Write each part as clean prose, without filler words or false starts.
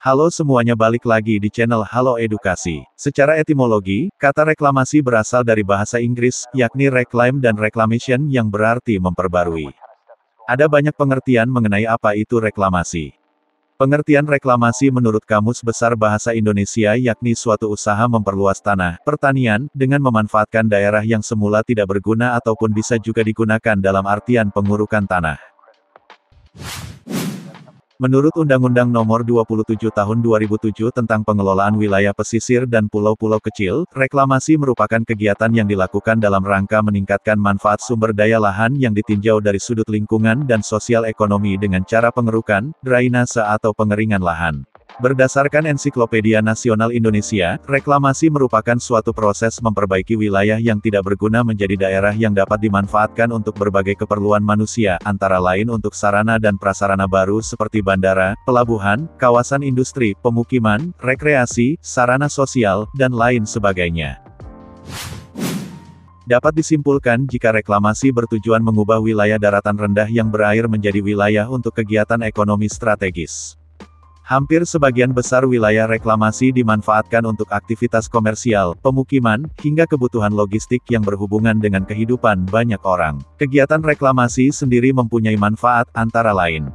Halo semuanya, balik lagi di channel Halo Edukasi. Secara etimologi, kata reklamasi berasal dari bahasa Inggris, yakni reclaim dan reclamation yang berarti memperbarui. Ada banyak pengertian mengenai apa itu reklamasi. Pengertian reklamasi menurut Kamus Besar Bahasa Indonesia yakni suatu usaha memperluas tanah, pertanian, dengan memanfaatkan daerah yang semula tidak berguna ataupun bisa juga digunakan dalam artian pengurukan tanah. Menurut Undang-Undang Nomor 27 Tahun 2007 tentang Pengelolaan Wilayah Pesisir dan Pulau-Pulau Kecil, reklamasi merupakan kegiatan yang dilakukan dalam rangka meningkatkan manfaat sumber daya lahan yang ditinjau dari sudut lingkungan dan sosial ekonomi dengan cara pengerukan, drainase atau pengeringan lahan. Berdasarkan Ensiklopedia Nasional Indonesia, reklamasi merupakan suatu proses memperbaiki wilayah yang tidak berguna menjadi daerah yang dapat dimanfaatkan untuk berbagai keperluan manusia, antara lain untuk sarana dan prasarana baru seperti bandara, pelabuhan, kawasan industri, pemukiman, rekreasi, sarana sosial, dan lain sebagainya. Dapat disimpulkan jika reklamasi bertujuan mengubah wilayah daratan rendah yang berair menjadi wilayah untuk kegiatan ekonomi strategis. Hampir sebagian besar wilayah reklamasi dimanfaatkan untuk aktivitas komersial, pemukiman, hingga kebutuhan logistik yang berhubungan dengan kehidupan banyak orang. Kegiatan reklamasi sendiri mempunyai manfaat, antara lain: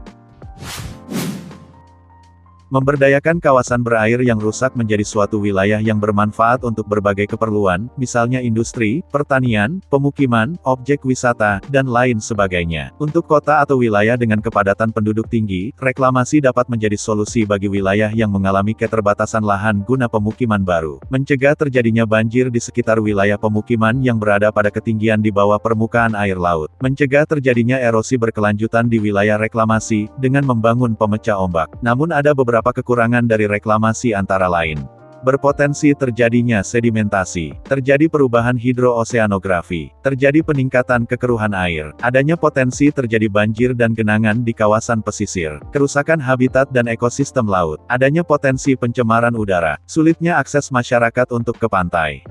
memberdayakan kawasan berair yang rusak menjadi suatu wilayah yang bermanfaat untuk berbagai keperluan, misalnya industri, pertanian, pemukiman, objek wisata, dan lain sebagainya. Untuk kota atau wilayah dengan kepadatan penduduk tinggi, reklamasi dapat menjadi solusi bagi wilayah yang mengalami keterbatasan lahan guna pemukiman baru. Mencegah terjadinya banjir di sekitar wilayah pemukiman yang berada pada ketinggian di bawah permukaan air laut. Mencegah terjadinya erosi berkelanjutan di wilayah reklamasi, dengan membangun pemecah ombak. Namun ada beberapa kekurangan dari reklamasi, antara lain: berpotensi terjadinya sedimentasi, terjadi perubahan hidrooseanografi, terjadi peningkatan kekeruhan air, adanya potensi terjadi banjir dan genangan di kawasan pesisir, kerusakan habitat dan ekosistem laut, adanya potensi pencemaran udara, sulitnya akses masyarakat untuk ke pantai.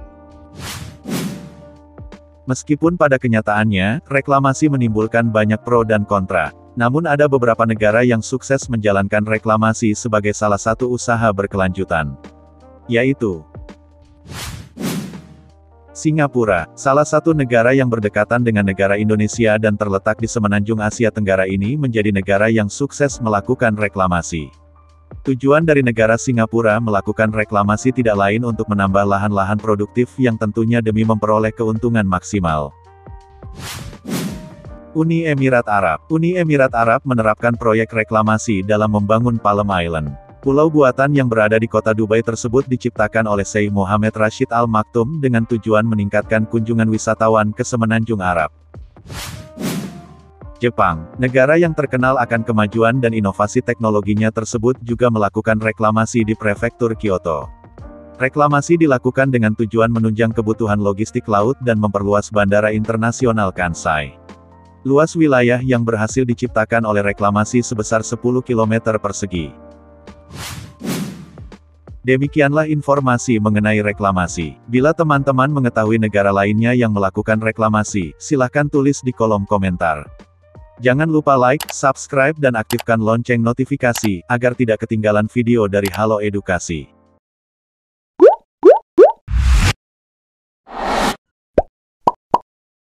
Meskipun pada kenyataannya, reklamasi menimbulkan banyak pro dan kontra. Namun ada beberapa negara yang sukses menjalankan reklamasi sebagai salah satu usaha berkelanjutan, yaitu Singapura. Salah satu negara yang berdekatan dengan negara Indonesia dan terletak di semenanjung Asia Tenggara ini menjadi negara yang sukses melakukan reklamasi. Tujuan dari negara Singapura melakukan reklamasi tidak lain untuk menambah lahan-lahan produktif yang tentunya demi memperoleh keuntungan maksimal. Uni Emirat Arab. Uni Emirat Arab menerapkan proyek reklamasi dalam membangun Palm Island. Pulau buatan yang berada di kota Dubai tersebut diciptakan oleh Sheikh Mohammed Rashid Al Maktoum dengan tujuan meningkatkan kunjungan wisatawan ke semenanjung Arab. Jepang, negara yang terkenal akan kemajuan dan inovasi teknologinya tersebut juga melakukan reklamasi di prefektur Kyoto. Reklamasi dilakukan dengan tujuan menunjang kebutuhan logistik laut dan memperluas Bandara Internasional Kansai. Luas wilayah yang berhasil diciptakan oleh reklamasi sebesar 10 km persegi. Demikianlah informasi mengenai reklamasi. Bila teman-teman mengetahui negara lainnya yang melakukan reklamasi, silahkan tulis di kolom komentar. Jangan lupa like, subscribe dan aktifkan lonceng notifikasi, agar tidak ketinggalan video dari Halo Edukasi.